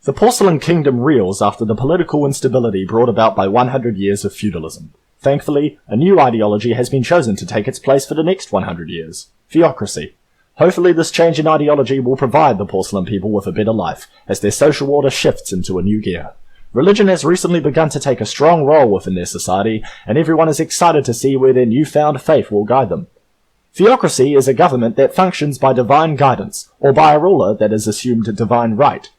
The Porcelain Kingdom reels after the political instability brought about by 100 years of feudalism. Thankfully, a new ideology has been chosen to take its place for the next 100 years. Theocracy. Hopefully this change in ideology will provide the Porcelain People with a better life, as their social order shifts into a new gear. Religion has recently begun to take a strong role within their society, and everyone is excited to see where their newfound faith will guide them. Theocracy is a government that functions by divine guidance, or by a ruler that is assumed divine right.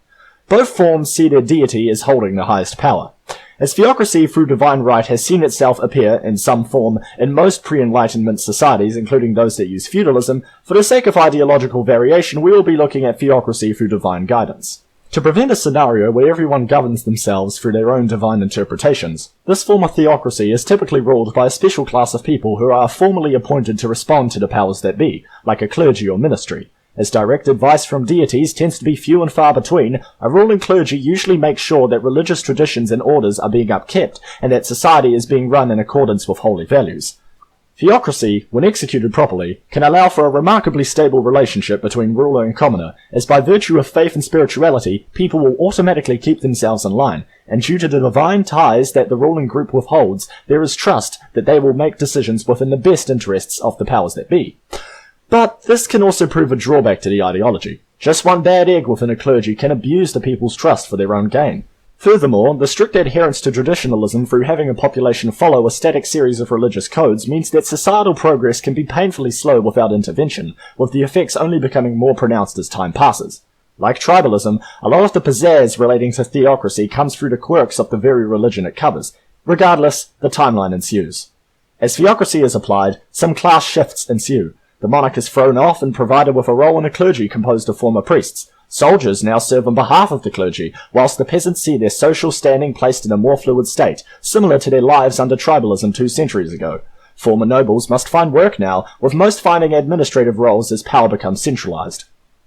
Both forms see their deity as holding the highest power. As theocracy through divine right has seen itself appear in some form in most pre-Enlightenment societies, including those that use feudalism, for the sake of ideological variation we will be looking at theocracy through divine guidance. To prevent a scenario where everyone governs themselves through their own divine interpretations, this form of theocracy is typically ruled by a special class of people who are formally appointed to respond to the powers that be, like a clergy or ministry. As direct advice from deities tends to be few and far between, a ruling clergy usually makes sure that religious traditions and orders are being upkept, and that society is being run in accordance with holy values. Theocracy, when executed properly, can allow for a remarkably stable relationship between ruler and commoner, as by virtue of faith and spirituality, people will automatically keep themselves in line, and due to the divine ties that the ruling group withholds, there is trust that they will make decisions within the best interests of the powers that be. But this can also prove a drawback to the ideology. Just one bad egg within a clergy can abuse the people's trust for their own gain. Furthermore, the strict adherence to traditionalism through having a population follow a static series of religious codes means that societal progress can be painfully slow without intervention, with the effects only becoming more pronounced as time passes. Like tribalism, a lot of the pizzazz relating to theocracy comes through the quirks of the very religion it covers. Regardless, the timeline ensues. As theocracy is applied, some class shifts ensue. The monarch is thrown off and provided with a role in a clergy composed of former priests. Soldiers now serve on behalf of the clergy, whilst the peasants see their social standing placed in a more fluid state, similar to their lives under tribalism 2 centuries ago. Former nobles must find work now, with most finding administrative roles as power becomes centralized.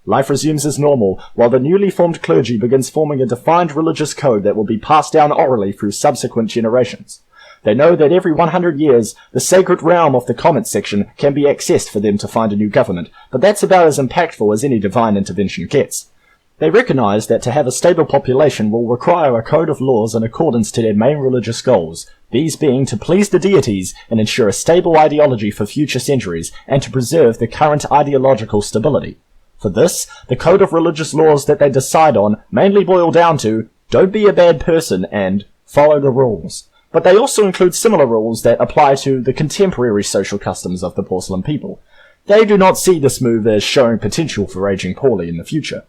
Life resumes as normal, while the newly formed clergy begins forming a defined religious code that will be passed down orally through subsequent generations. They know that every 100 years, the sacred realm of the comments section can be accessed for them to find a new government, but that's about as impactful as any divine intervention gets. They recognize that to have a stable population will require a code of laws in accordance to their main religious goals, these being to please the deities and ensure a stable ideology for future centuries, and to preserve the current ideological stability. For this, the code of religious laws that they decide on mainly boil down to, don't be a bad person and follow the rules. But they also include similar rules that apply to the contemporary social customs of the Porcelain People. They do not see this move as showing potential for aging poorly in the future.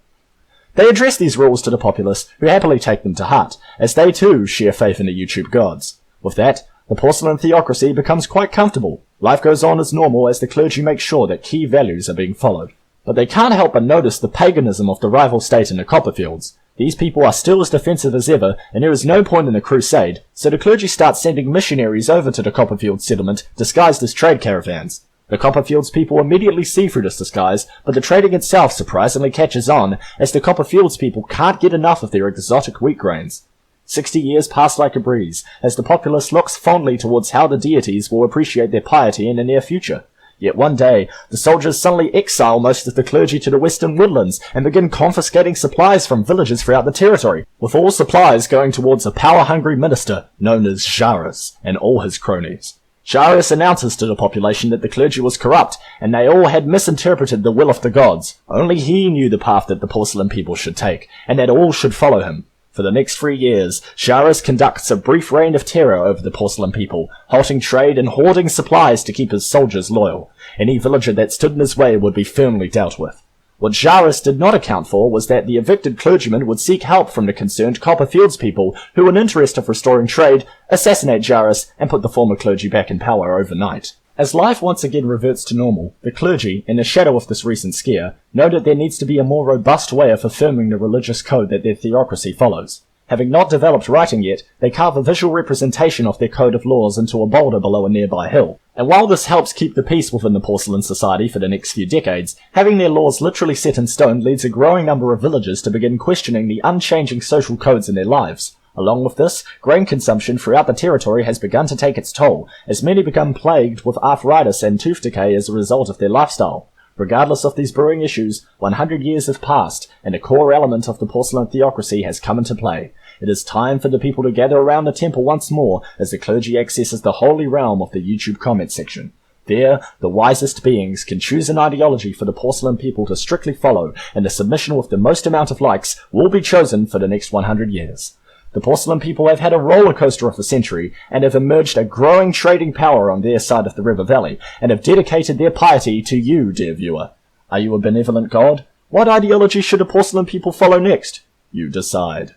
They address these rules to the populace, who happily take them to heart, as they too share faith in the YouTube gods. With that, the porcelain theocracy becomes quite comfortable. Life goes on as normal as the clergy make sure that key values are being followed. But they can't help but notice the paganism of the rival state in the Copperfields. These people are still as defensive as ever, and there is no point in a crusade, so the clergy start sending missionaries over to the Copperfield settlement disguised as trade caravans. The Copperfields people immediately see through this disguise, but the trading itself surprisingly catches on, as the Copperfields people can't get enough of their exotic wheat grains. 60 years pass like a breeze, as the populace looks fondly towards how the deities will appreciate their piety in the near future. Yet one day, the soldiers suddenly exile most of the clergy to the western woodlands and begin confiscating supplies from villages throughout the territory, with all supplies going towards a power-hungry minister known as Jairus and all his cronies. Jairus announces to the population that the clergy was corrupt, and they all had misinterpreted the will of the gods. Only he knew the path that the porcelain people should take, and that all should follow him. For the next 3 years, Jairus conducts a brief reign of terror over the porcelain people, halting trade and hoarding supplies to keep his soldiers loyal. Any villager that stood in his way would be firmly dealt with. What Jairus did not account for was that the evicted clergyman would seek help from the concerned Copperfields people, who in interest of restoring trade, assassinate Jairus and put the former clergy back in power overnight. As life once again reverts to normal, the clergy, in the shadow of this recent scare, know that there needs to be a more robust way of affirming the religious code that their theocracy follows. Having not developed writing yet, they carve a visual representation of their code of laws into a boulder below a nearby hill. And while this helps keep the peace within the porcelain society for the next few decades, having their laws literally set in stone leads a growing number of villagers to begin questioning the unchanging social codes in their lives. Along with this, grain consumption throughout the territory has begun to take its toll, as many become plagued with arthritis and tooth decay as a result of their lifestyle. Regardless of these brewing issues, 100 years have passed, and a core element of the porcelain theocracy has come into play. It is time for the people to gather around the temple once more as the clergy accesses the holy realm of the YouTube comment section. There, the wisest beings can choose an ideology for the porcelain people to strictly follow, and the submission with the most amount of likes will be chosen for the next 100 years. The porcelain people have had a roller coaster of a century, and have emerged a growing trading power on their side of the river valley, and have dedicated their piety to you, dear viewer. Are you a benevolent god? What ideology should the porcelain people follow next? You decide.